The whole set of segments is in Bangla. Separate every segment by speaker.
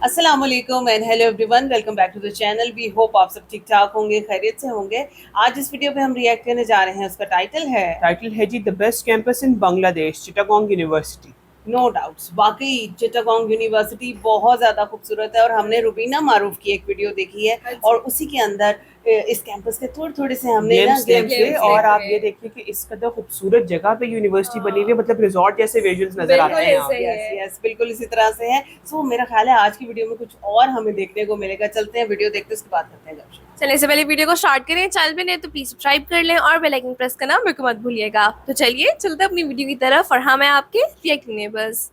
Speaker 1: अस्सलाम वालेकुम and hello everyone, welcome back to the channel. We hope आप सब ठीक ठाक होंगे, खैरियत से होंगे। आज इस वीडियो पे हम रिएक्ट करने जा रहे हैं, उसका
Speaker 2: टाइटल है जी the best campus in Bangladesh, Chittagong university.
Speaker 1: No doubts. वाकई चिटागोंग यूनिवर्सिटी बहुत ज़्यादा खूबसूरत है और हमने रुबीना मारूफ की एक वीडियो देखी है और उसी के अंदर इस कैंपस के थोड़े थोड़े से हमने ना
Speaker 2: ग्लिम्स देखे
Speaker 1: glimpse
Speaker 2: और आप
Speaker 1: देखे।
Speaker 2: ये देखिए कि इस कदर खूबसूरत जगह पे यूनिवर्सिटी बनी हुई है, मतलब रिजॉर्ट जैसे विजुअल्स नजर आते हैं यहाँ पे।
Speaker 1: यस यस, बिल्कुल इसी तरह से है। सो मेरा ख्याल है आज की वीडियो में कुछ और हमें देखने को मिलेगा। चलते हैं वीडियो देखते, उसके बाद करते हैं गपशप।
Speaker 3: चलिए, इससे पहले वीडियो को स्टार्ट करें। चैनल पे नहीं तो प्लीज सब्सक्राइब कर लें और बेल आइकन प्रेस करना बिल्कुल मत भूलिएगा। तो चलिए चलते हैं अपनी वीडियो की तरफ, और हाँ, मैं आपके रिएक्टिंग नेबर्स।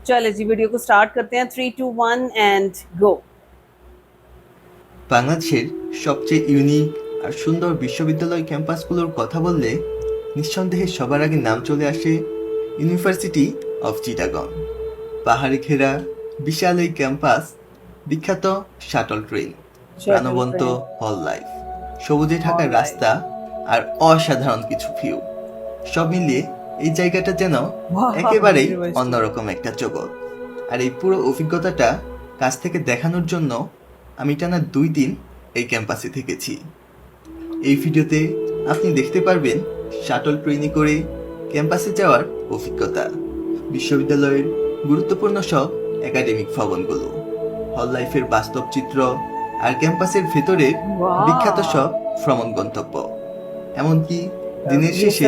Speaker 1: चलिए जी, वीडियो को स्टार्ट करते हैं। 3 2 1 एंड गो।
Speaker 4: বাংলাদেশের সবচেয়ে ইউনিক আর সুন্দর বিশ্ববিদ্যালয় ক্যাম্পাসগুলোর কথা বললে নিঃসন্দেহে সবার আগে নাম চলে আসে ইউনিভার্সিটি অফ চিটাগং। পাহাড়ে ঘেরা বিশাল এই ক্যাম্পাস, বিখ্যাত শাটল ট্রেন, প্রাণবন্ত হল লাইফ, সবুজে ঢাকা রাস্তা আর অসাধারণ কিছু ভিউ, সব মিলিয়ে এই জায়গাটা যেন একেবারেই অন্যরকম একটা জগৎ। আর এই পুরো অভিজ্ঞতাটা কাছ থেকে দেখানোর জন্য আমি টানা 2 দিন এই ক্যাম্পাসে থেকেছি। এই ভিডিওতে আপনি দেখতে পারবেন শাটল ট্রেনে করে ক্যাম্পাসে যাওয়ার অভিজ্ঞতা, বিশ্ববিদ্যালয়ের গুরুত্বপূর্ণ সব একাডেমিক ভবনগুলো, হল লাইফের বাস্তব চিত্র আর ক্যাম্পাসের ভেতরের বিখ্যাত সব ভ্রমণ গন্তব্য, এমনকি দিনের শেষে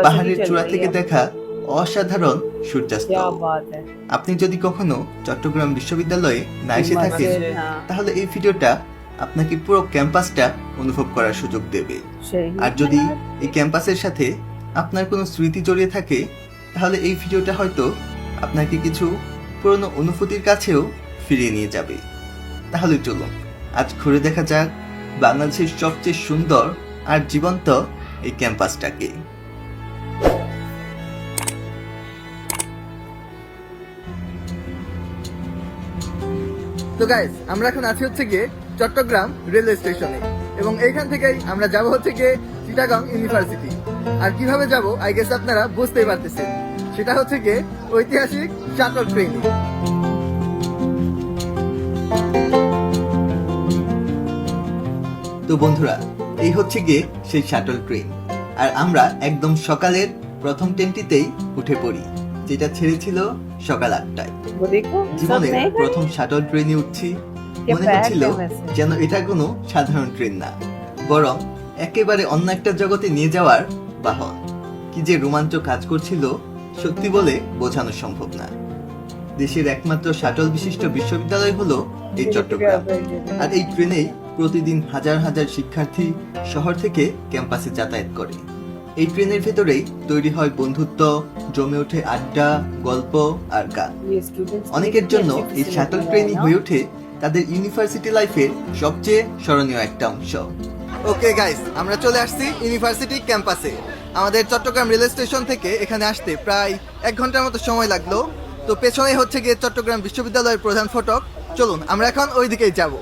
Speaker 4: পাহাড়ের চূড়া থেকে দেখা অসাধারণ সূর্যাস্ত। আপনি যদি কখনো চট্টগ্রাম বিশ্ববিদ্যালয়ে না এসে থাকেন তাহলে এই ভিডিওটা আপনাকে পুরো ক্যাম্পাসটা অনুভব করার সুযোগ দেবে। আর যদি এই ক্যাম্পাসের সাথে আপনার কোনো স্মৃতি জড়িয়ে থাকে তাহলে এই ভিডিওটা হয়তো আপনাকে কিছু পুরনো অনুভূতির কাছেও ফিরিয়ে নিয়ে যাবে। তাহলে চলুন আজ ঘুরে দেখা যাক বাংলাদেশের সবচেয়ে সুন্দর আর জীবন্ত এই ক্যাম্পাসটাকে।
Speaker 5: তো গাইস, আমরা এখন আছি হচ্ছে গিয়ে চট্টগ্রাম রেলওয়ে স্টেশনে, এবং এইখান থেকেই আমরা যাব হচ্ছে গিয়ে চিটাগং ইউনিভার্সিটি। আর কিভাবে যাব আই গেস আপনারা বুঝতেই পারতেছেন, সেটা হচ্ছে গিয়ে ঐতিহাসিক শাটল ট্রেনে।
Speaker 4: তো বন্ধুরা, এই হচ্ছে গিয়ে সেই শাটল ট্রেন, আর আমরা একদম সকালের প্রথম ট্রেনটিতেই উঠে পড়ি, যেটা ছেড়েছিল সকাল 8টায়। জীবনের প্রথম শাটল ট্রেনে উঠছি, মনে হচ্ছিল যেন এটা কোনো সাধারণ ট্রেন না, বরং একেবারে অন্য একটা জগতে নিয়ে যাওয়ার বাহন। কি যে রোমাঞ্চ কাজ করছিল সত্যি বলে বোঝানো সম্ভব না। দেশের একমাত্র শাটল বিশিষ্ট বিশ্ববিদ্যালয় হলো এই চট্টগ্রাম, আর এই ট্রেনেই প্রতিদিন হাজার হাজার শিক্ষার্থী শহর থেকে ক্যাম্পাসে যাতায়াত করে। এই ট্রেনের ভেতরেই তৈরি হয় বন্ধুত্ব, জমে ওঠে আড্ডা, গল্প আর গান। অনেকের জন্য এই শাটল ট্রেনই হয়ে ওঠে তাদের ইউনিভার্সিটি লাইফের সবচেয়ে স্মরণীয় একটা অংশ।
Speaker 5: ওকে গাইস, আমরা চলে আসছি ইউনিভার্সিটি ক্যাম্পাসে। আমাদের চট্টগ্রাম রেলওয়ে স্টেশন থেকে এখানে আসতে প্রায় 1 ঘন্টার মতো সময় লাগলো। তো পেছনে হচ্ছে গিয়ে চট্টগ্রাম বিশ্ববিদ্যালয়ের প্রধান ফটক। চলুন আমরা এখন ওই দিকেই যাব।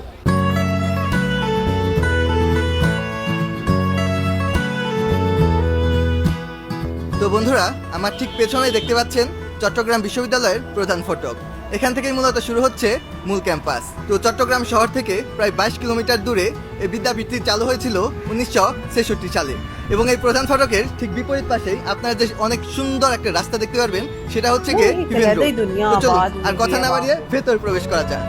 Speaker 5: তো বন্ধুরা, আমার ঠিক পেছনেই দেখতে পাচ্ছেন চট্টগ্রাম বিশ্ববিদ্যালয়ের প্রধান ফটক। এখান থেকেই মূলত শুরু হচ্ছে মূল ক্যাম্পাস। তো চট্টগ্রাম শহর থেকে প্রায় 22 কিলোমিটার দূরে এই বিদ্যাপীঠটি চালু হয়েছিল 1966 সালে, এবং এই প্রধান ফটকের ঠিক বিপরীত পাশেই আপনারা যে অনেক সুন্দর একটা রাস্তা দেখতে পারবেন, সেটা হচ্ছে গিয়ে ইভেন্ট রোড। তো চলুন আর কথা না বাড়িয়ে ভেতর প্রবেশ করা যাক।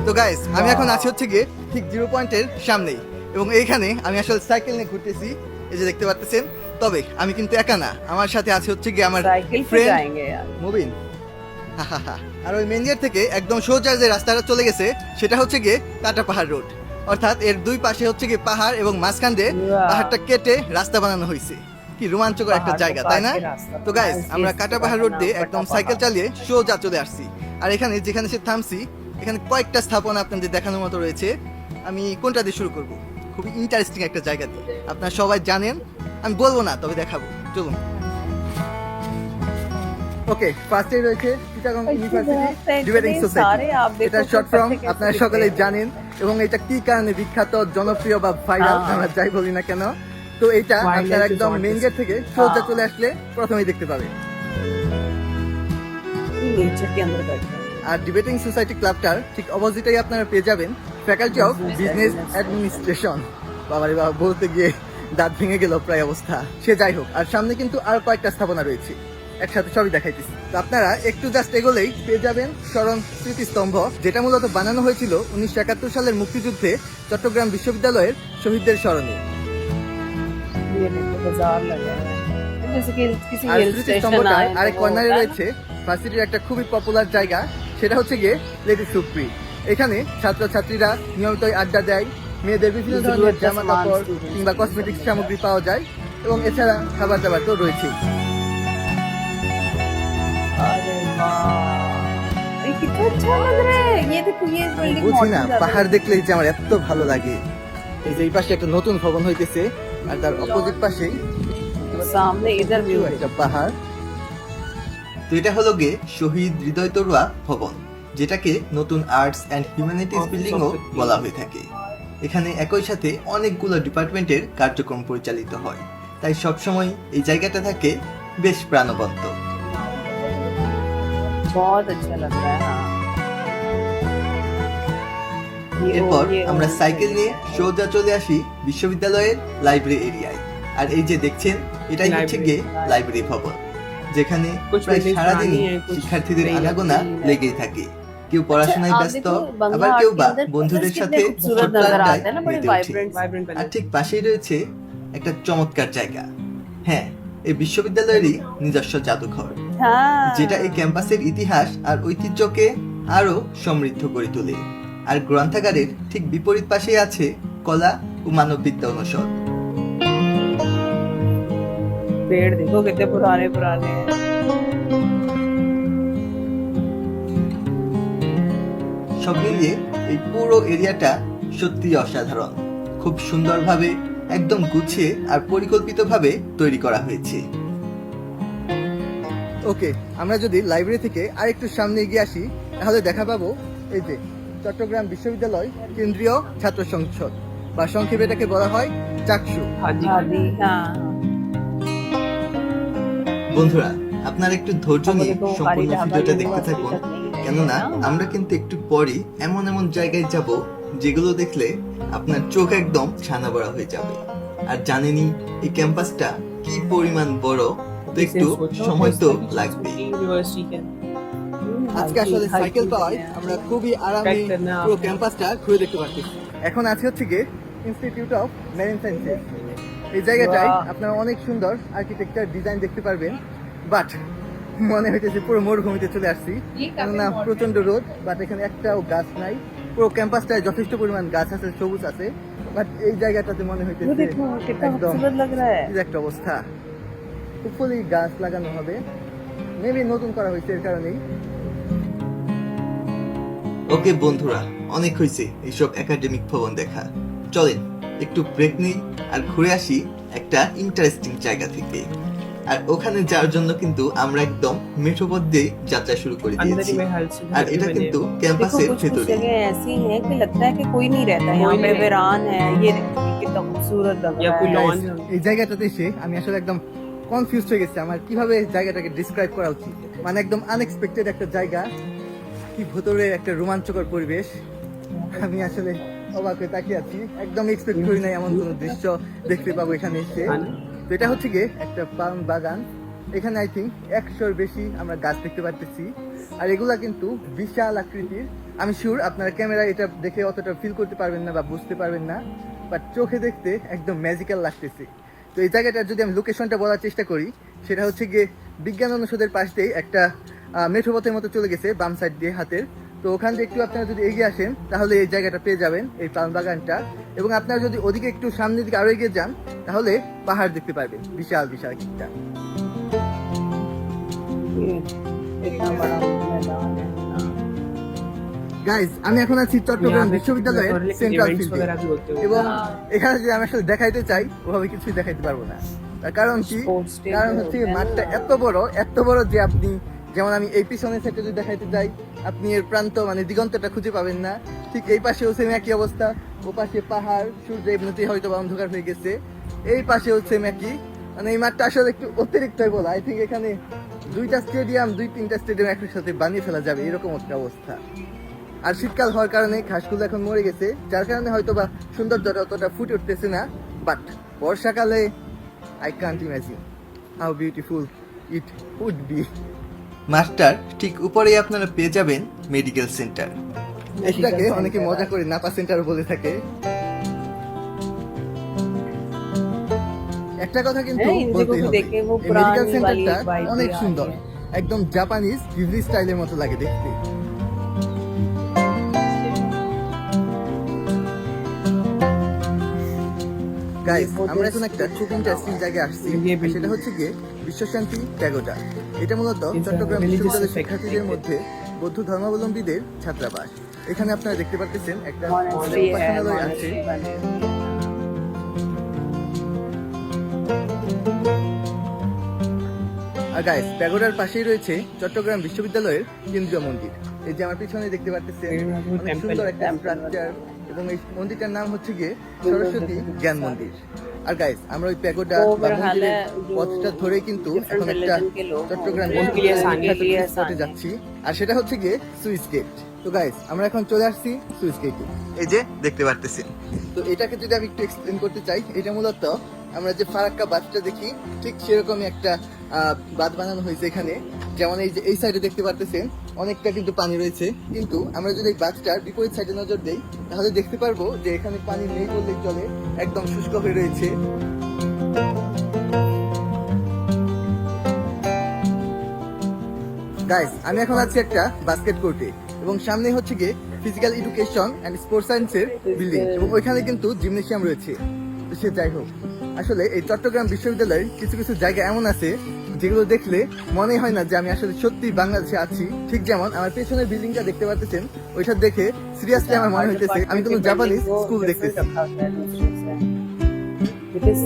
Speaker 5: তো গাইস, আমি এখন আছি হচ্ছে গিয়ে ঠিক 0 পয়েন্টের সামনেই, এবং এইখানে আমি আসলে সাইকেল নিয়ে ঘুরতেছি, এই যে দেখতে পাচ্ছেন। তবে আমি কিন্তু একা না, আমার সাথে আছে হচ্ছে গিয়ে আমার ফ্রেন্ড মুবিন। আর ওই মেন গেট থেকে একদম সোজা যে রাস্তাটা চলে গেছে সেটা হচ্ছে গিয়ে কাটা পাহাড় রোড, অর্থাৎ এর দুই পাশে হচ্ছে গিয়ে পাহাড় এবং মাঝখান দিয়ে পাহাড়টা কেটে রাস্তা বানানো হয়েছে। কি রোমাঞ্চকর একটা জায়গা, তাই না? তো গাইস, আমরা কাটা পাহাড় রোড দিয়ে একদম সাইকেল চালিয়ে সোজা চলে আসছি। আর এখানে যেখানে সে থামছি, এখানে কয়েকটা স্থাপনা আপনাদের দেখানোর মতো রয়েছে। আমি কোনটা দিয়ে শুরু করব? খুবই ইন্টারেস্টিং একটা জায়গা দিয়ে, আপনারা সবাই জানেন, আমি বলবো না তবে দেখাবো। চলুন। ওকে, ফার্স্টে রয়েছে চিটাগং ইউনিভার্সিটি ডিবেটিং সোসাইটি। এটা শর্ট ফর্ম, আপনারা সকলেই জানেন, এবং এটা কি কারণে বিখ্যাত, জনপ্রিয় বা ভাইরাল আমরা যাই বলি না কেন। তো এটা
Speaker 2: Wildlife
Speaker 5: আপনার একদম
Speaker 2: resort
Speaker 5: মেইন
Speaker 2: আছে।
Speaker 5: গেট থেকে সোজা চলে আসলে প্রথমেই দেখতে পাবেন।
Speaker 1: नेचर के अंदर बैठ
Speaker 5: আর ডিবেটিং সোসাইটি ক্লাবটার ঠিক অপোজিটেই আপনারা পেয়ে যাবেন ফ্যাকাল্টি অফ বিজনেস অ্যাডমিনিস্ট্রেশন। বাবারে বাবা, বলতে গিয়ে দাঁত ভেঙে গেল প্রায় অবস্থা। সে যাই হোক, আর সামনে কিন্তু আর কয়েকটা স্থাপনা রয়েছে, একসাথে সবই দেখাইতেছি। তো আপনারা একটু জাস্ট এগোলেই পেয়ে যাবেন স্মরণ স্মৃতিস্তম্ভ, যেটা মূলত বানানো হয়েছিল 1971 সালের মুক্তিযুদ্ধে চট্টগ্রাম বিশ্ববিদ্যালয়ের শহীদদের স্মরণে।
Speaker 1: ये देखो बाजार लगा है जैसे कि किसी
Speaker 5: আর
Speaker 1: हिल स्टेशन
Speaker 5: স্মৃতিস্তম্ভটার
Speaker 1: आए
Speaker 5: আরেক
Speaker 1: तो
Speaker 5: কর্নারে
Speaker 1: होता है
Speaker 5: রয়েছে ভার্সিটির একটা খুবই পপুলার জায়গা, সেটা হচ্ছে গিয়ে লেডি সুপ্রি। এখানে ছাত্রছাত্রীরা নিয়মিতই আড্ডা দেয়, মেয়েদের বিভিন্ন ধরনের জামা কাপড় কিংবা কসমেটিক্স সামগ্রী পাওয়া যায়, এবং এছাড়া খাবার দাবার তো রয়েছেই।
Speaker 1: अरे वाह ये कितना अच्छा लग रहा है ये देखो ये बिल्डिंग
Speaker 5: বুঝি না, পাহাড় দেখলেই যে আমার এত ভালো লাগে। এই যে এই পাশে একটা নতুন ভবন হইতেছে, আর তার অপোজিট পাশেই
Speaker 1: सामने इधर व्यू है
Speaker 5: একটা পাহাড়।
Speaker 4: তো এটা হলো গিয়ে শহীদ হৃদয় তরুয়া ভবন, যেটাকে নতুন আর্টস অ্যান্ড হিউম্যানিটিস বিল্ডিংও বলা হয়ে থাকে। এখানে একই সাথে অনেকগুলো ডিপার্টমেন্টের কার্যক্রম পরিচালিত হয়, তাই সবসময় এই জায়গাটা থাকে বেশ প্রাণবন্ত।
Speaker 1: बहुत अच्छा लग रहा है हाँ
Speaker 4: এরপর আমরা সাইকেল নিয়ে সোজা চলে আসি বিশ্ববিদ্যালয়ের লাইব্রেরি এরিয়ায়। আর এই যে দেখছেন, এটাই হচ্ছে গিয়ে লাইব্রেরি ভবন, যেখানে
Speaker 2: कुछ
Speaker 4: প্রায়
Speaker 2: buildings
Speaker 4: সারাদিনই
Speaker 2: पुरानी हैं, कुछ
Speaker 4: শিক্ষার্থীদের
Speaker 2: नई
Speaker 4: আনাগোনা
Speaker 2: लगती हैं।
Speaker 4: লেগেই থাকে। কেউ পড়াশোনায়
Speaker 1: आप
Speaker 4: ব্যস্ত,
Speaker 1: देखो, बंगला
Speaker 4: আবার কেউ
Speaker 1: आर्ट
Speaker 4: বা
Speaker 1: के अंदर
Speaker 4: বন্ধুদের
Speaker 1: कितने
Speaker 4: সাথে
Speaker 1: खूबसूरत
Speaker 4: ছোট্ট
Speaker 1: नजर
Speaker 4: আড্ডায়
Speaker 1: आते हैं ना, बड़े
Speaker 4: মেতে ওঠে।
Speaker 1: वाइब्रेंट
Speaker 4: আর ঠিক পাশেই রয়েছে একটা চমৎকার জায়গা, হ্যাঁ, এই বিশ্ববিদ্যালয়েরই নিজস্ব জাদুঘর,
Speaker 1: हाँ
Speaker 4: যেটা এই ক্যাম্পাসের ইতিহাস আর ঐতিহ্যকে আরো সমৃদ্ধ করে তোলে। আর গ্রন্থাগারের ঠিক বিপরীত পাশেই আছে কলা ও মানববিদ্যা অনুষদ।
Speaker 1: पेड़ देखो कितने पुराने पुराने हैं
Speaker 4: সব মিলিয়ে এই পুরো এরিয়াটা সত্যি অসাধারণ, খুব সুন্দরভাবে একদম গুছিয়ে আর পরিকল্পিতভাবে তৈরি করা হয়েছে।
Speaker 5: ওকে, আমরা যদি লাইব্রেরি থেকে আরেকটু সামনে এগিয়ে আসি, তাহলে দেখা পাবো এই যে চট্টগ্রাম বিশ্ববিদ্যালয় কেন্দ্রীয় ছাত্র সংসদ, বা সংক্ষেপে এটাকে বলা হয় চাকসু।
Speaker 2: हाँ जी
Speaker 1: आदि हाँ
Speaker 4: বন্ধুরা, আপনারা একটু ধৈর্য নিয়ে
Speaker 1: আমাদের তো
Speaker 4: সম্পূর্ণ
Speaker 1: বাড়ির
Speaker 4: ভিডিওটা
Speaker 1: ঢাকা
Speaker 4: দেখতে থাকুন,
Speaker 1: ইউনিভার্সিটি
Speaker 4: কেননা
Speaker 1: না।
Speaker 4: আমরা কিন্তু একটু পরই এমন এমন জায়গায় যাব যেগুলো দেখলে আপনার চোখ একদম ছানা বড়া হয়ে যাবে। আর জানেনই এই ক্যাম্পাসটা কি পরিমাণ বড়, তো একটু সময় তো লাগবে।
Speaker 2: यूनिवर्सिटी के
Speaker 5: আজকে আসলে সাইকেল পাওয়ায় আমরা খুবই আরামে
Speaker 2: Back then,
Speaker 5: পুরো ক্যাম্পাসটা ঘুরে দেখতে পাচ্ছি। এখন আছে হচ্ছে গিয়ে ইনস্টিটিউট অফ মেরিন সায়েন্সেস। এই জায়গাটায়
Speaker 1: বাহ।
Speaker 5: আপনারা অনেক সুন্দর আর্কিটেকচার ডিজাইন দেখতে পারবেন, বাট মনে হইতেছে পুরো মরুভূমিতে চলে আসছি, কেননা প্রচন্ড রোদ, বাট এখানে একটাও গাছ নাই। পুরো ক্যাম্পাসটায় যথেষ্ট পরিমাণ গাছ আছে, সবুজ আছে, বাট এই জায়গাটাতে মনে
Speaker 1: वो
Speaker 5: হইতেছে
Speaker 1: देखो कितना
Speaker 5: একদম
Speaker 1: खूबसूरत लग रहा है
Speaker 5: কি যে একটা অবস্থা। হোপফুলি গাছ লাগানো হবে, মেবি নতুন করা হয়েছে এর কারণেই।
Speaker 4: ওকে বন্ধুরা, অনেক হয়েছে এইসব একাডেমিক ভবন দেখা, চলেন একটু ব্রেক নিই আর ঘুরে আসি একটা ইন্টারেস্টিং জায়গা থেকে। আর ওখানে যাওয়ার জন্য কিন্তু আমরা একদম মেট্রোপথ দিয়ে যাত্রা শুরু করে
Speaker 2: अंदर
Speaker 4: দিয়েছি।
Speaker 2: ही में हेल्थ
Speaker 4: আর এটা কিন্তু
Speaker 1: देखो
Speaker 4: ক্যাম্পাসের
Speaker 1: कुछ कुछ
Speaker 4: ভেতরে।
Speaker 1: जगह ऐसी हैं कि लगता है कि कोई नहीं रहता यहाँ
Speaker 2: कोई
Speaker 1: पे
Speaker 2: नहीं।
Speaker 1: वीरान है ये देखो कितना खूबसूरत लग
Speaker 2: या
Speaker 1: रहा
Speaker 2: कोई
Speaker 1: है
Speaker 2: लॉन्च
Speaker 5: এই জায়গাটাতে এসে আমি আসলে একদম কনফিউজ হয়ে গেছি, আমার কিভাবে জায়গাটাকে ডিসক্রাইব করা উচিত। মানে একদম আনএক্সপেক্টেড একটা জায়গা, কি ভেতরে একটা রোমাঞ্চকর পরিবেশ। আমি আসলে অবাক হয়ে তাকিয়ে আছি, একদম এক্সপেক্ট করি নাই এমন কোনো দৃশ্য দেখতে পাবো এখানে এসে। তো এটা হচ্ছে গিয়ে একটা পাম বাগান, এখানে আই থিঙ্ক 100-র বেশি আমরা গাছ দেখতে পাচ্ছি, আর এগুলা কিন্তু বিশাল আকৃতির। আমি শিওর আপনারা ক্যামেরায় এটা দেখে অতটা ফিল করতে পারবেন না বা বুঝতে পারবেন না, বাট চোখে দেখতে একদম ম্যাজিক্যাল লাগতেছে। তো এই জায়গাটার যদি আমি লোকেশনটা বলার চেষ্টা করি, সেটা হচ্ছে গিয়ে বিজ্ঞান অনুষদের পাশ দিয়ে একটা মেঠোপথের মতো চলে গেছে বাম সাইড দিয়ে হাতের। তো ওখান থেকে একটু আপনারা যদি এগিয়ে আসেন, তাহলে এই জায়গাটা পেয়ে যাবেন, এই পাম বাগানটা। এবং আপনারা যদি ওদিকে একটু সামনের দিকে আরো এগিয়ে যান, তাহলে পাহাড় দেখতে পারবেন, বিশাল বিশাল একটা।
Speaker 1: ये इतना बड़ा मैदान है
Speaker 5: গাইজ, আমি এখন আছি চট্টগ্রাম
Speaker 2: यहाँ पे
Speaker 5: বিশ্ববিদ্যালয়ের
Speaker 2: और लेकिन
Speaker 5: সেন্ট্রাল
Speaker 2: events
Speaker 5: ফিল্ডে,
Speaker 2: वगैरह भी होते हैं।
Speaker 5: এবং এখানে যদি আমি আসলে দেখাইতে চাই ওভাবে কিছুই দেখাইতে পারবো না। তার কারণ কি?
Speaker 1: Sports day
Speaker 5: কারণ
Speaker 1: তো
Speaker 5: হচ্ছে
Speaker 1: হবে না।
Speaker 5: মাঠটা এত বড় যে আপনি, যেমন আমি এই পিছনের সাইডে যদি দেখাইতে যাই, আপনি এর প্রান্ত মানে দিগন্তটা খুঁজে পাবেন না। ঠিক এই পাশেও সেম একই অবস্থা, ও পাশে পাহাড়, সূর্য এমনিতেই হয়তো বা অন্ধকার হয়ে গেছে। এই পাশে হচ্ছে ম্যাকি। মানে এই মাঠটা আসলে একটু অতিরিক্ত বল, আই থিঙ্ক এখানে 2টা স্টেডিয়াম 2-3টা স্টেডিয়াম একই সাথে বানিয়ে ফেলা যাবে এরকম একটা অবস্থা। আর শীতকাল হওয়ার কারণে ঘাসগুলো এখন মরে গেছে, যার কারণে হয়তো বা সৌন্দর্যটা অতটা ফুটে উঠতেছে না। বাট বর্ষাকালে I can't imagine how beautiful it would be.
Speaker 4: মাঠটার ঠিক উপরেই আপনারা পেয়ে যাবেন মেডিকেল সেন্টার।
Speaker 5: এটাকে অনেকে মজা করে নাপা সেন্টার বলে থাকে। একটা কথা কিন্তু
Speaker 1: হ্যাঁ, ইন্দিগো
Speaker 5: বলতেই
Speaker 1: को
Speaker 5: হবে,
Speaker 1: देखे वो
Speaker 5: এই মেডিকেল
Speaker 1: पुरानी
Speaker 5: সেন্টারটা
Speaker 1: वाली vibe
Speaker 5: অনেক
Speaker 1: भी आ
Speaker 5: সুন্দর,
Speaker 1: रही है।
Speaker 5: একদম জাপানিজ ডিজনি স্টাইলের মতো লাগে দেখতে। গাইস, আমরা এখন একটা খুব ইন্টারেস্টিং জায়গায় আসছি, আর সেটা হচ্ছে গিয়ে বিশ্বশান্তি প্যাগোডা। এটা মূলত চট্টগ্রাম বিশ্ববিদ্যালয়ের শিক্ষার্থীদের মধ্যে বৌদ্ধ ধর্মাবলম্বীদের ছাত্রাবাস। এখানে আপনারা দেখতে পাচ্ছেন একটা
Speaker 1: Monastery है,
Speaker 5: উপাসনালয় আছে।
Speaker 1: monastery बने हुए हैं।
Speaker 5: আর গাইস, প্যাগোডার পাশেই রয়েছে চট্টগ্রাম বিশ্ববিদ্যালয়ের কেন্দ্রীয় মন্দির। এই যে আমার পিছনে দেখতে পাচ্ছেন অনেক সুন্দর একটা স্ট্রাকচার, এবং এই মন্দিরটার নাম হচ্ছে গিয়ে সরস্বতী জ্ঞান মন্দির। আর গাইস, আমরা ওই প্যাগোডা
Speaker 1: ও
Speaker 5: বা
Speaker 1: বড়
Speaker 5: মন্দিরের
Speaker 1: হালে
Speaker 5: পথটা ধরে কিন্তু এখন
Speaker 1: different
Speaker 5: একটা
Speaker 1: religion के लोग
Speaker 5: চট্টগ্রাম
Speaker 1: होंगे,
Speaker 2: उनके लिए आसानी
Speaker 5: বিখ্যাত
Speaker 1: के लिए
Speaker 5: স্পটে
Speaker 1: आसानी।
Speaker 5: যাচ্ছি, আর সেটা হচ্ছে গিয়ে সুইস গেট। তো গাইস, আমরা এখন চলে আসছি সুইস গেটে। এই যে দেখতে পারতেছেন। তো এটাকে যদি আমি একটু এক্সপ্লেন করতে চাই, এটা মূলত আমরা যে ফারাক্কা বাঁধটা দেখি ঠিক সেরকমই একটা বাঁধ বানানো হয়েছে এখানে। যেমন এই যে এই সাইডে দেখতে পারতেছেন অনেকটা কিন্তু পানি রয়েছে, কিন্তু আমরা যদি এই বাঁধটার বিপরীত সাইডে নজর দেই তাহলে দেখতে পারবো যে এখানে পানি নেই বললেই চলে, একদম শুষ্ক হয়ে রয়েছে। গাইস, আমি এখন আছি একটা বাস্কেট কোর্টে, এবং সামনে হচ্ছে গিয়ে ফিজিক্যাল এডুকেশন এন্ড স্পোর্টস সায়েন্সের বিল্ডিং, এবং ওইখানে কিন্তু জিমনেশিয়াম রয়েছে। তো সে যাই হোক, আসলে এই চট্টগ্রাম বিশ্ববিদ্যালয়ের কিছু কিছু জায়গা এমন আছে যেগুলো দেখলে মনে হয় না যে আমি আসলে সত্যি বাংলাদেশে আছি। ঠিক যেমন আমার পেছনের বিল্ডিংটা দেখতে পাচ্ছেন, ওইটা দেখে সিরিয়াসলি আমার মনে হইতেছে আমি কোনো জাপানিজ স্কুল দেখতেছি।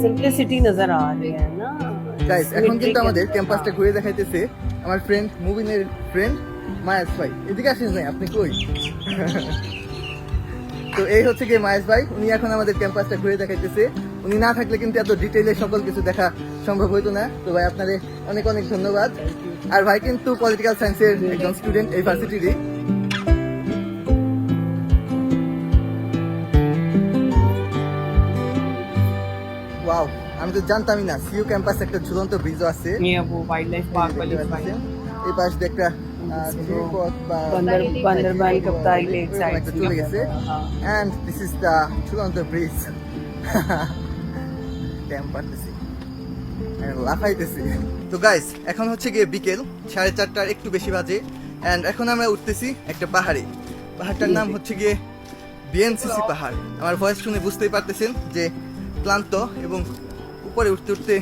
Speaker 1: सिंपलिसिटी नजर आ रही है ना
Speaker 5: গাইস, এখন কিন্তু আমাদের ক্যাম্পাসটা ঘুরে দেখাইতেছে আমার ফ্রেন্ড মুবিনের ফ্রেন্ড মায়াস ভাই। এদিকে আসেন নাই, আপনি কই? তো এই হচ্ছে গিয়ে মায়াস ভাই, উনি এখন আমাদের ক্যাম্পাসটা ঘুরে দেখাইতেছে। উনি না থাকলে কিন্তু এত ডিটেইলে সকল কিছু দেখা সম্ভব হইতো না। তো ভাই, আপনাদের অনেক অনেক ধন্যবাদ। আর ভাই কিন্তু পলিটিক্যাল সায়েন্সের একজন স্টুডেন্ট এই ভার্সিটিরই। ওয়াও, আমি তো জানতামই না সিইউ ক্যাম্পাস একটা ঝুলন্ত ব্রিজও আছে।
Speaker 2: ये वो वाइल्ड लाइफ पार्क वाली
Speaker 5: দেখতে এই পাশ দিয়ে একটা ঝিলপথ বা
Speaker 1: बंदरबान कप्ताई लेक
Speaker 5: এরকম
Speaker 1: साइड
Speaker 5: একটা চলে গেছে। and this is the ঝুলন্ত ব্রিজ। ড্যাম পারতেছি, লাফাইতেছি। তো গাইস, এখন হচ্ছে গিয়ে বিকেল 4:30 একটু বেশি বাজে, এন্ড এখন আমরা উঠতেছি একটা পাহাড়ে। পাহাড়টার নাম হচ্ছে গিয়ে বিএনসিসি পাহাড়। আমার ভয়েস শুনে বুঝতেই পারতেছেন যে ক্লান্ত, এবং উপরে উঠতে উঠতে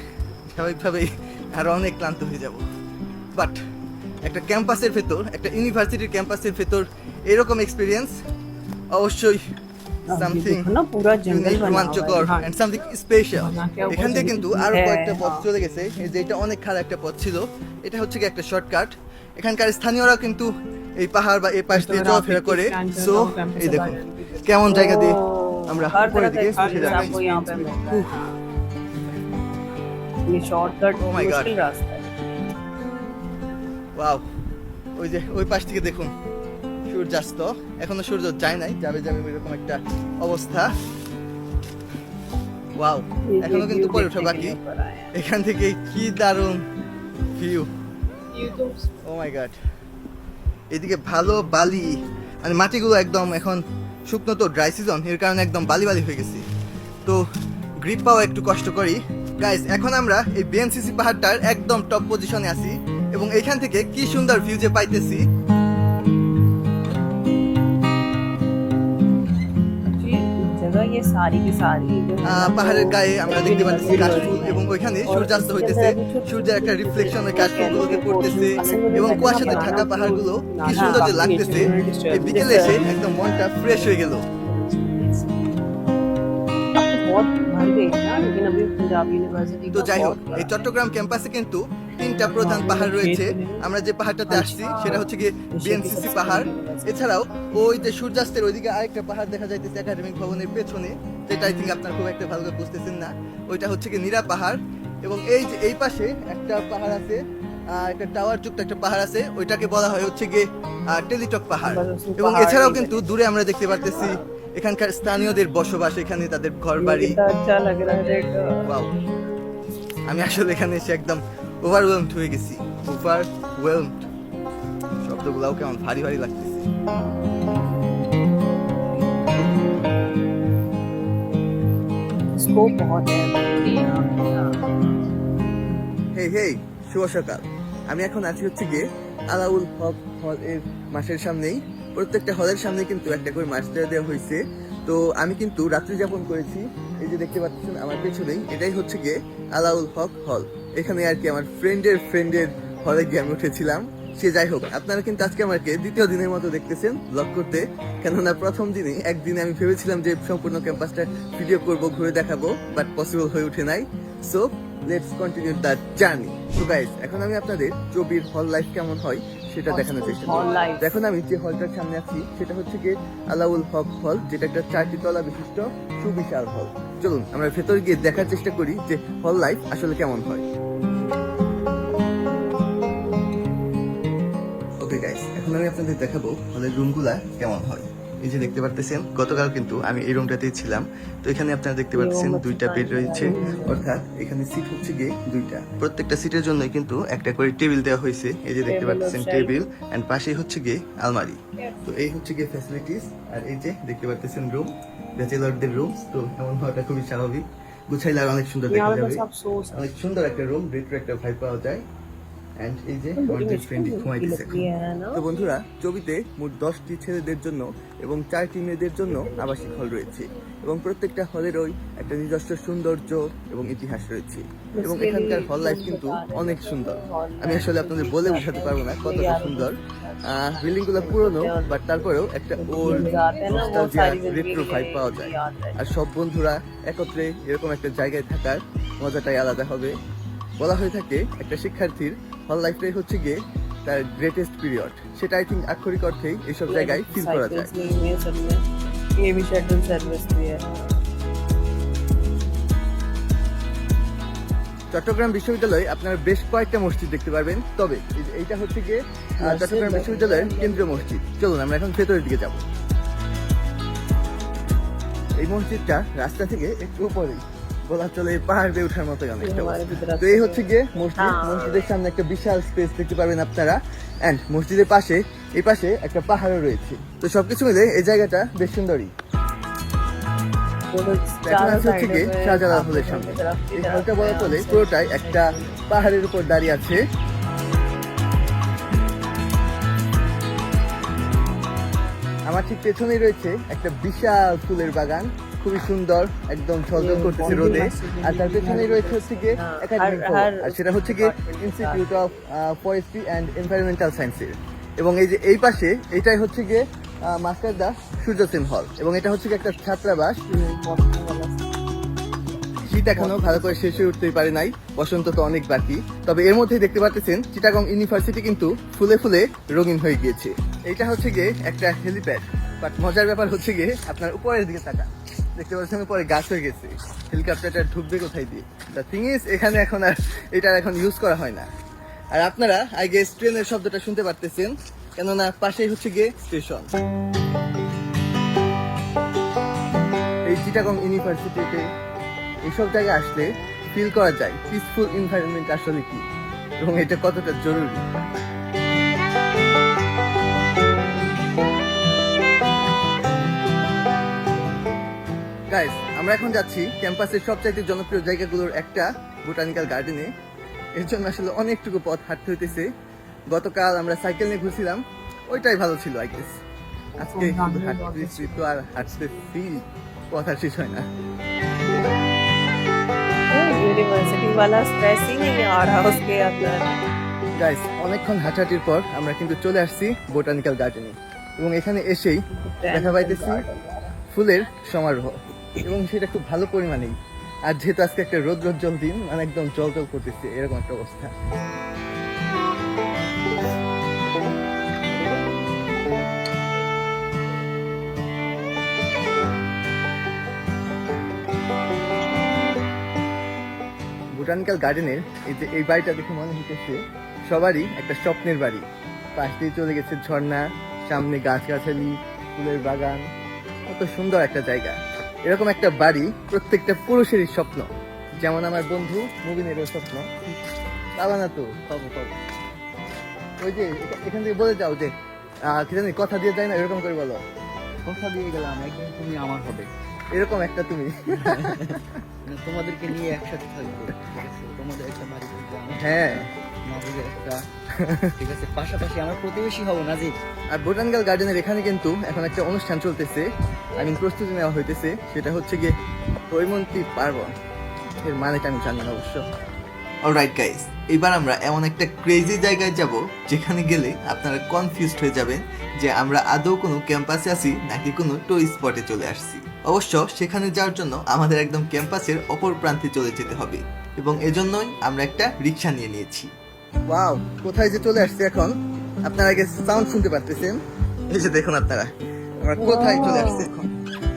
Speaker 5: স্বাভাবিকভাবেই আরো অনেক ক্লান্ত হয়ে যাব। বাট একটা ক্যাম্পাসের ভেতর, একটা ইউনিভার্সিটির ক্যাম্পাসের ভেতর এরকম এক্সপিরিয়েন্স অবশ্যই সামথিং
Speaker 1: ना पूरा जंगल बना हुआ
Speaker 5: রোমাঞ্চকর
Speaker 2: হ্যাঁ।
Speaker 5: And something special.
Speaker 2: বানাকে
Speaker 5: এখান থেকে কিন্তু আরো
Speaker 1: হ্যাঁ,
Speaker 5: কয়েকটা পথ
Speaker 1: হ্যাঁ।
Speaker 5: চলে গেছে। এই যে এটা অনেক খারাপ একটা পথ ছিল, এটা হচ্ছে কি একটা শর্টকাট। এখানকার স্থানীয়রা কিন্তু এই পাহাড় বা এই পাশ দিয়ে চলাফেরা করে। সো এই দেখুন কেমন জায়গা দিয়ে আমরা
Speaker 1: हर
Speaker 5: উপরের
Speaker 1: तरह का
Speaker 5: দিকে উঠে
Speaker 1: experience
Speaker 5: যাচ্ছি।
Speaker 1: आपको यहाँ पे मिलता है। ये शॉर्टकट
Speaker 5: Oh my God.
Speaker 1: मुश्किल रास्ता है।
Speaker 5: ওয়াও, ওই যে ওই পাশ থেকে দেখুন সূর্যাস্ত। এখনো সূর্য যায় নাই, যাবে যাবে এরকম একটা অবস্থা। ওয়াও,
Speaker 1: ये
Speaker 5: এখনো কিন্তু
Speaker 1: view
Speaker 5: পরে
Speaker 1: देखने
Speaker 5: ওঠা
Speaker 1: के
Speaker 5: বাকি।
Speaker 1: लिए ऊपर आए हैं।
Speaker 5: এখান থেকে কি দারুণ ভিউ। ও মাই গড, এদিকে ভালো বালি, মানে মাটিগুলো একদম এখন শুকনো, তো ড্রাই সিজন, এর কারণে একদম বালি বালি হয়ে গেছে। তো গ্রিপ পাওয়া একটু কষ্ট করি। গাইস, এখন আমরা এই বিএনসিসি পাহাড়টার একদম টপ পজিশনে আছি, এবং এইখান থেকে কি সুন্দর ভিউ যে পাইতেছি।
Speaker 1: जी, जगह ये सारी की सारी जो है ना,
Speaker 5: পাহাড়ের
Speaker 1: वो
Speaker 5: গায়ে আমরা দেখতে পাচ্ছি
Speaker 1: university
Speaker 5: কাশফুল,
Speaker 1: है।
Speaker 5: এবং ওইখানে
Speaker 1: और
Speaker 5: সূর্যাস্ত
Speaker 1: इसके
Speaker 5: হইতেছে,
Speaker 1: अंदर अभी
Speaker 5: সূর্যের একটা রিফ্লেকশন ওই কাশফুলগুলোতে
Speaker 1: छोटे-
Speaker 5: পড়তেছে,
Speaker 1: असल में
Speaker 5: এবং
Speaker 1: देखना
Speaker 5: কুয়াশাতে
Speaker 1: पड़ेगा
Speaker 5: ঢাকা
Speaker 1: ना,
Speaker 5: পাহাড়গুলো
Speaker 1: ना,
Speaker 5: কি
Speaker 1: ना,
Speaker 5: সুন্দর যে
Speaker 1: बाकी
Speaker 5: লাগতেছে।
Speaker 2: natural
Speaker 5: এই বিকেলে এসে একদম মনটা ফ্রেশ হয়ে গেল।
Speaker 1: अब तो बहुत भर गई है ना, लेकिन भी पंजाब यूनिवर्सिटी
Speaker 5: তো যাই হোক এই চট্টগ্রাম ক্যাম্পাসে কিন্তু 3টা প্রধান পাহাড় রয়েছে। আমরা যে পাহাড়টাতে আসছি সেটা হচ্ছে গিয়ে বিএনসিসি পাহাড়। এছাড়াও ওই যে সূর্যাস্তের ওইদিকে আরেকটা পাহাড় দেখা যাইতেছে একাডেমিক ভবনের পেছনে, যেটা আই থিঙ্ক আপনারা খুব একটা ভালো করে বুঝতেছেন না, ওইটা হচ্ছে গিয়ে নীরা পাহাড়। এবং এই যে এই পাশে একটা পাহাড় আছে, একটা টাওয়ার যুক্ত একটা পাহাড় আছে, ওইটাকে বলা হয় হচ্ছে গিয়ে টেলিটক পাহাড়। এবং এছাড়াও কিন্তু দূরে আমরা দেখতে পারতেছি এখানকার স্থানীয়দের বসবাস, এখানে তাদের ঘর বাড়ি।
Speaker 1: अच्छा लग रहा है देख
Speaker 5: Wow! আমি আসলে এখানে এসে একদম ওভারওয়েলমড হয়ে গেছি। ওভারওয়েলমড শব্দগুলাও কেমন ভারী ভারী লাগতেছে।
Speaker 1: स्कोप बहुत है
Speaker 5: হেই হেই, শুভ সকাল। আমি এখন আছি হচ্ছে গিয়ে আলাউল হক হল এর মাসের সামনেই। প্রত্যেকটা হলের সামনে কিন্তু একটা করে মাস দেওয়া হয়েছে। তো আমি কিন্তু রাত্রি যাপন করেছি। এই যে দেখতে পাচ্ছেন আমার পেছনেই, এটাই হচ্ছে গিয়ে আলাউল হক হল। এখানে আর কি আমার ফ্রেন্ডের হলে গিয়ে আমি উঠেছিলাম। সে যাই হোক, আপনারা কিন্তু আজকে আমাকে দ্বিতীয় দিনের মতো দেখতেছেন ব্লগ করতে। কেননা প্রথম দিনে একদিনে আমি ভেবেছিলাম যে সম্পূর্ণ ক্যাম্পাসটা ভিডিও করব, ঘুরে দেখাবো, বাট পসিবল হয়ে ওঠে নাই। So let's continue the journey. তো গাইস, এখন আমি আপনাদের চবির হল লাইফ কেমন হয় সেটা দেখানোর চেষ্টা
Speaker 1: Hall
Speaker 5: করব।
Speaker 1: life।
Speaker 5: এখন আমি যে হলটার সামনে আছি সেটা হচ্ছে গিয়ে আলাউল হক হল, যেটা একটা 4টি তলা বিশিষ্ট সুবিশাল হল। চলুন আমরা ভেতরে গিয়ে দেখার চেষ্টা করি যে হল লাইফ আসলে কেমন হয়। ওকে গাইস, এখন আমি আপনাদের দেখাবো হলের রুমগুলা কেমন হয়। এই যে দেখতে পারতেছেন, গতকাল কিন্তু আমি এই রুমটাতেই ছিলাম। তো এখানে আপনারা দেখতে পাচ্ছেন 2টা বেড রয়েছে, অর্থাৎ এখানে সিট হচ্ছে গিয়ে 2টা। প্রত্যেকটা সিটের জন্য কিন্তু একটা করে টেবিল দেওয়া হয়েছে। এই যে দেখতে পাচ্ছেন টেবিল, এন্ড পাশেই হচ্ছে গিয়ে আলমারি। তো এই হচ্ছে গিয়ে ফ্যাসিলিটিস। আর এই যে দেখতে পাচ্ছেন রুম, ব্যাচেলরদের রুম। তো এমন হওয়াটা খুবই স্বাভাবিক, গুছাইলে আর অনেক সুন্দর দেখা যাবে। অনেক সুন্দর একটা রুম, রেট্রো একটা ভাইব পাওয়া যায়। এন্ড এই যে আমাদের ফ্রেন্ডই ঘুমাইতেছে এখন। তো বন্ধুরা, ছবিতে মোট 10টি ছেলেদের জন্য এবং 4টি মেয়েদের জন্য আবাসিক হল রয়েছে। এবং প্রত্যেকটা হলের ওই একটা নিজস্ব সৌন্দর্য এবং ইতিহাস রয়েছে। এবং এখানকার হল লাইফ কিন্তু অনেক সুন্দর। আমি আসলে আপনাদের বলে বোঝাতে পারবো না কতটা সুন্দর। বিল্ডিং গুলো পুরনো, বাট তারপরেও একটা ওল্ড নস্টালজিয়া রেট্রো ভাইব পাওয়া যায়। আর সব বন্ধুরা একত্রে এরকম একটা জায়গায় থাকার মজাটাই আলাদা হবে। বলা হয়ে থাকে একটা শিক্ষার্থীর হল লাইফটাই হচ্ছে গিয়ে তার গ্রেটেস্ট পিরিয়ড। সেটা আই থিঙ্ক আক্ষরিক অর্থেই এইসব জায়গায় ফিল করা যায়।
Speaker 1: ये भी शेड्यूल सर्विस भी है
Speaker 5: চট্টগ্রাম বিশ্ববিদ্যালয়ে আপনারা বেশ কয়েকটা মসজিদ দেখতে পারবেন। তবে এইটা হচ্ছে গিয়ে চট্টগ্রাম বিশ্ববিদ্যালয়ের কেন্দ্রীয় মসজিদ। চলুন আমরা এখন ভেতরের দিকে যাব। এই মসজিদটা রাস্তা থেকে একটু উপরেই, বলা চলে পাহাড় বেয়ে ওঠার মতো অনেকটা। তো এই হচ্ছে গিয়ে মসজিদ। মসজিদের সামনে একটা বিশাল স্পেস দেখতে পারবেন আপনারা। এন্ড মসজিদের পাশে এই পাশে একটা পাহাড়ও রয়েছে। তো সবকিছু মিলে এই জায়গাটা বেশ সুন্দরই। এখন আছে হচ্ছে গিয়ে শাহজালাল হলের সামনে। এই হলটা বলা চলে পুরোটাই একটা পাহাড়ের উপর দাঁড়িয়ে আছে। আমার ঠিক পেছনেই রয়েছে একটা বিশাল ফুলের বাগান, খুবই সুন্দর, একদম ঝলঝল করতেছে রোদে। আর তার পেছনেই রয়েছে হচ্ছে গিয়ে একাডেমিক ভবন, আর সেটা হচ্ছে গিয়ে institute of forestry and environmental সায়েন্সের। এবং এই যে এই পাশে এইটাই হচ্ছে গিয়ে মাস্টার দা সূর্য সেন হল। এবং এটা হচ্ছে গিয়ে একটা ছাত্রাবাস। শীত এখনো ভালো করে শেষ হয়ে উঠতেই পারে নাই, বসন্ত তো অনেক বাকি। তবে এর মধ্যেই দেখতে পাচ্ছেন চিটাগং ইউনিভার্সিটি কিন্তু ফুলে ফুলে রঙিন হয়ে গিয়েছে। এইটা হচ্ছে গিয়ে একটা হেলিপ্যাড। বাট মজার ব্যাপার হচ্ছে গিয়ে আপনার উপরের দিকে তাকান, দেখতে পাচ্ছেন উপরে গাছ হয়ে গেছে। হেলিকপ্টারটা ঢুকবে কোথায় দিয়ে? দ্য থিং ইজ, এখানে এখন আর এটার এখন ইউজ করা হয় না। আর আপনারা আই গেস ট্রেনের শব্দটা শুনতে পারতেছেন, কেননা পাশেই হচ্ছে গিয়ে স্টেশন। এই চিটাগং ইউনিভার্সিটিতে এইসব জায়গায় আসলে ফিল করা যায় পিসফুল এনভায়রনমেন্ট আসলে কি এবং এটা কতটা জরুরি। গাইস, আমরা এখন যাচ্ছি ক্যাম্পাসের সবচাইতে জনপ্রিয় জায়গাগুলোর একটা বোটানিক্যাল গার্ডেনে। এর জন্য আসলে অনেকটুকু পথ হাঁটতে হইতেছে। গতকাল আমরা সাইকেল নিয়ে ঘুরছিলাম, ওইটাই ভালো ছিল আই গেস। আজকে শুধু হাঁটতেছি তো আর হাঁটতেছি, পথ আর শেষ হয় না।
Speaker 1: यूनिवर्सिटी वाला स्ट्रेस ही नहीं आ रहा उसके अंदर।
Speaker 5: গাইস, অনেকক্ষণ হাঁটাহাঁটির পর আমরা কিন্তু চলে আসছি বোটানিক্যাল গার্ডেনে। এবং এখানে এসেই দেখা পাইতেছি ফুলের সমারোহ, এবং সেটা খুব ভালো পরিমাণেই। আর যেহেতু আজকে একটা রোদ্রোজ্জ্বল দিন, মানে একদম জল করতেছে, এরকম একটা অবস্থা। বোটানিক্যাল গার্ডেনের এই বাড়িটা দেখে মনে হচ্ছে সবারই একটা স্বপ্নের বাড়ি। পাশ দিয়ে চলে গেছে ঝর্ণা, সামনে গাছগাছালি, ফুলের বাগান, কত সুন্দর একটা জায়গা। এরকম একটা বাড়ি প্রত্যেকটা পুরুষেরই স্বপ্ন, যেমন আমার বন্ধু মুবিনেরও স্বপ্ন। পাবা না তো? পাবো। ওই যে এখান থেকে বলে যাও যে কি জানি কথা দিয়ে যায় না, এরকম করে বলো।
Speaker 6: কথা দিয়ে গেলাম একদিন তুমি আমার হবে,
Speaker 5: এরকম একটা তুমি।
Speaker 6: তোমাদেরকে নিয়ে একসাথে থাকবো, তোমাদের একটা বাড়ি থাকবে,
Speaker 5: হ্যাঁ,
Speaker 6: নাজিবের একটা, ঠিক আছে, পাশাপাশি আমার প্রতিবেশী হবো নাজিব।
Speaker 5: আর বোটানিক্যাল গার্ডেনের এখানে কিন্তু এখন একটা অনুষ্ঠান চলতেছে, প্রস্তুতি নেওয়া হইতেছে। সেটা হচ্ছে গিয়ে হৈমন্তী পার্বণ। এর মানেটা আমি জানি না অবশ্য।
Speaker 4: অলরাইট গাইস, এবার আমরা এমন একটা ক্রেজি জায়গায় যাব যেখানে গেলে আপনারা কনফিউজড হয়ে যাবেন যে আমরা আদৌ কোনো ক্যাম্পাসে আছি নাকি কোনো টুরিস্ট স্পটে চলে আসছি। অবশ্য সেখানে যাওয়ার জন্য আমাদের একদম ক্যাম্পাসের অপর প্রান্তে চলে যেতে হবে, এবং এজন্যই আমরা একটা রিক্সা নিয়ে নিয়েছি।
Speaker 5: ওয়াও, কোথায় যে চলে আসছে এখন। আপনারা আগে সাউন্ড শুনতে পারতেছেন, এই যে দেখুন আপনারা আমরা কোথায় চলে আসছে এখন।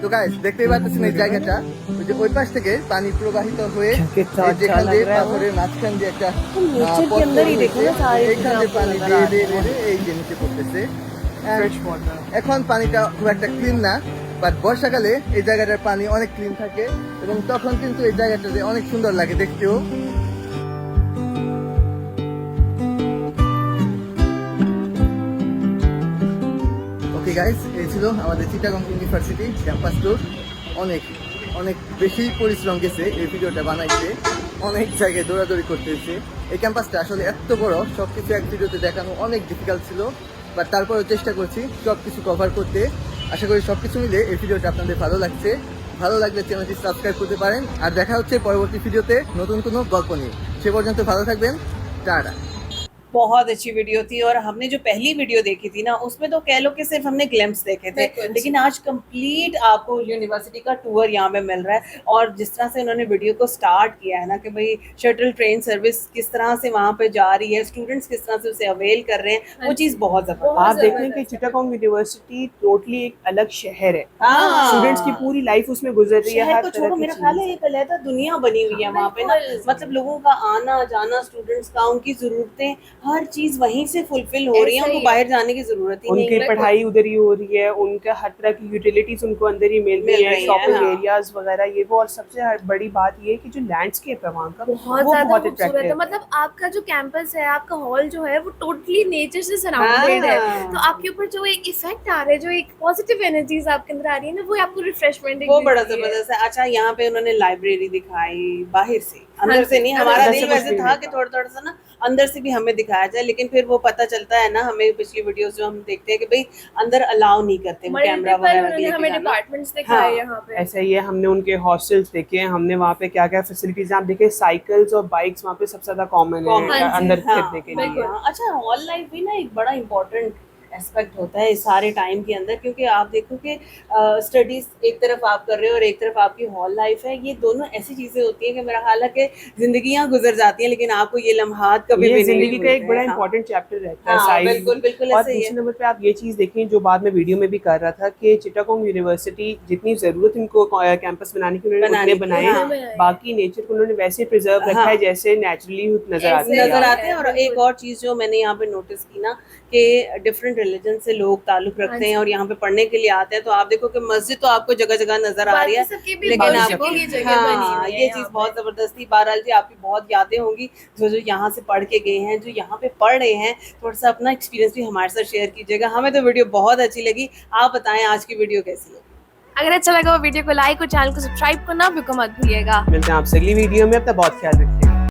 Speaker 5: তো গাইস দেখতেই পাচ্ছেন এই জায়গাটা, ওই যে ওই পাশ থেকে পানি প্রবাহিত হয়ে যেখান দিয়ে পাথরের মাঝখান দিয়ে একটা পথ রয়েছে, এইখান দিয়ে পানি বেয়ে এই যে নিচে পড়তেছে। এখন পানিটা খুব একটা ক্লিন না, বাট বর্ষাকালে এই জায়গাটার পানি অনেক ক্লিন থাকে এবং তখন কিন্তু এই জায়গাটাতে অনেক সুন্দর লাগে দেখতেও। ওকে গাইস, এই ছিল আমাদের চিটাগং ইউনিভার্সিটি ক্যাম্পাস ট্যুর। অনেক বেশি পরিশ্রম গেছে এই ভিডিওটা বানাইতে, অনেক জায়গায় দৌড়াদৌড়ি করতে হয়েছে। এই ক্যাম্পাসটা আসলে এত বড়, সবকিছু এক ভিডিওতে দেখানো অনেক ডিফিকাল্ট ছিল, বাট তারপরেও চেষ্টা করছি সবকিছু কভার করতে। আশা করি সবকিছু মিলে এই ভিডিওটা আপনাদের ভালো লাগছে। ভালো লাগলে চ্যানেলটি সাবস্ক্রাইব করতে পারেন। আর দেখা হচ্ছে পরবর্তী ভিডিওতে নতুন কোনো গল্প নিয়ে। সে পর্যন্ত ভালো থাকবেন, টাটা।
Speaker 1: बहुत अच्छी वीडियो थी, और हमने जो पहली वीडियो देखी थी ना, उसमें तो कह लो कि सिर्फ हमने ग्लिम्स देखे थे, लेकिन आज कंप्लीट आपको यूनिवर्सिटी का टूर यहाँ पे मिल रहा है। और जिस तरह से उन्होंने वीडियो को स्टार्ट किया है ना कि भाई शटल ट्रेन सर्विस किस तरह से वहाँ पे जा रही है, स्टूडेंट्स किस तरह से उसे अवेल कर रहे हैं, वो चीज़ बहुत जबरदस्त।
Speaker 2: आप देख रहे हैं कि चिटागोंग यूनिवर्सिटी टोटली एक अलग शहर है।
Speaker 1: हाँ।
Speaker 2: स्टूडेंट्स की पूरी लाइफ उसमें गुजर रही है।
Speaker 1: शहर
Speaker 2: हर
Speaker 1: को
Speaker 2: तरह
Speaker 1: छोड़ो,
Speaker 2: की
Speaker 1: मेरा
Speaker 2: चीज़।
Speaker 1: ख्याल है एक अलग दुनिया बनी हुई है वहाँ पे ना, मतलब लोगों का आना जाना, स्टूडेंट्स का, उनकी जरूरतें, हर चीज वहीं से फुलफिल हो रही है, उनको बाहर जाने की जरूरत ही नहीं
Speaker 2: उनकी
Speaker 1: है।
Speaker 2: पढ़ाई उधर ही हो रही है, उनका हर तरह की यूटिलिटीज उनको अंदर ही मिल रही है, शॉपिंग
Speaker 1: हाँ।
Speaker 2: एरियाज वगैरह ये वो। और सबसे बड़ी बात ये है कि जो लैंडस्केप है वहाँ का
Speaker 3: बहुत
Speaker 2: वो
Speaker 3: ज्यादा
Speaker 2: बहुत
Speaker 3: खूबसूरत है।
Speaker 2: अट्रैक्टिव है।
Speaker 3: मतलब आपका जो कैंपस है, आपका हॉल जो है, वो टोटली नेचर से सराउंडेड है।
Speaker 1: हाँ।
Speaker 3: तो आपके ऊपर जो एक इफेक्ट आ रहा है, जो एक पॉजिटिव एनर्जीज आपके अंदर आ रही है ना, वो आपको रिफ्रेशमेंट
Speaker 1: वो बड़ा जबरदस्त है। अच्छा, यहाँ पे उन्होंने लाइब्रेरी दिखाई बाहर से, अंदर से नहीं। हमारा
Speaker 2: अंदर
Speaker 1: दिल
Speaker 2: से कुछ
Speaker 1: वैसे
Speaker 2: भी
Speaker 1: था
Speaker 2: नहीं
Speaker 1: कि थोड़ा थोड़ा सा ना अंदर से भी हमें दिखाया जाए, लेकिन फिर वो पता चलता है ना हमें पिछली वीडियोस जो हम देखते हैं कि भाई अंदर अलाउ नहीं करते वो कैमरा वगैरह लेके
Speaker 3: हमें
Speaker 1: जाना।
Speaker 3: डिपार्टमेंट्स दिखाए
Speaker 1: हाँ।
Speaker 3: यहाँ पे।
Speaker 2: ऐसा ही है, हमने उनके हॉस्टल्स देखे हैं, हमने वहाँ पे क्या क्या फैसिलिटीज आप देखे, साइकिल्स और बाइक्स वहाँ पे सबसे ज्यादा कॉमन है अंदर
Speaker 1: हाँ,
Speaker 2: फिरने के लिए।
Speaker 1: हाँ। अच्छा, हॉल लाइफ भी ना एक बड़ा इम्पोर्टेंट एस्पेक्ट होता है इस सारे टाइम के अंदर, क्योंकि आप देखो कि स्टडीज एक तरफ आप कर रहे हो और एक तरफ आपकी हॉल लाइफ है। ये दोनों ऐसी चीजें होती हैं कि मेरा ख्याल है कि जिंदगियां गुजर जाती हैं, लेकिन आपको ये लम्हात कभी
Speaker 2: ये
Speaker 1: भी नहीं
Speaker 2: जिंदगी का एक बड़ा
Speaker 1: हाँ।
Speaker 2: इंपॉर्टेंट चैप्टर रहता है
Speaker 1: हाँ,
Speaker 2: साइंस।
Speaker 1: बिल्कुल बिल्कुल
Speaker 2: और
Speaker 1: ऐसे ही
Speaker 2: दूसरे
Speaker 1: है।
Speaker 2: नंबर पे आप ये चीज देखें जो बाद में वीडियो में भी कर रहा था कि चिटागोंग यूनिवर्सिटी जितनी जरूरत इनको कैंपस बनाने की उन्होंने
Speaker 1: बनाने
Speaker 2: उतने
Speaker 1: की,
Speaker 2: बनाए,
Speaker 3: हाँ।
Speaker 2: बाकी नेचर को उन्होंने वैसे प्रिजर्व रखा
Speaker 1: हाँ।
Speaker 2: है जैसे नेचुरली नजर आते
Speaker 1: नजर
Speaker 2: हैं।
Speaker 1: आते हैं। और एक और चीज जो मैंने यहाँ पे नोटिस की ना कि डिफरेंट रिलीजन से लोग ताल्लुक रखते हैं और यहाँ पे पढ़ने के लिए आते हैं, तो आप देखो कि मस्जिद तो आपको जगह जगह नजर आ रही है, लेकिन आपको हाँ ये चीज बहुत जबरदस्त थी। बहरहाल जी, आपकी बहुत यादें होंगी जो जो यहाँ से पढ़ के गए हैं, जो यहाँ पे पढ़ रहे हैं। थोड़ा सा अपना एक्सपीरियंस भी हमारे साथ शेयर कीजिएगा। हमें तो वीडियो बहुत अच्छी लगी, आप बताएं आज की वीडियो कैसी लगी।
Speaker 3: अगर अच्छा लगा वो वीडियो को लाइक और चैनल को सब्सक्राइब करना बिल्कुल मत भूलिएगा।
Speaker 2: मिलते हैं आपसे अगली वीडियो में, अपना बहुत ख्याल रखिए।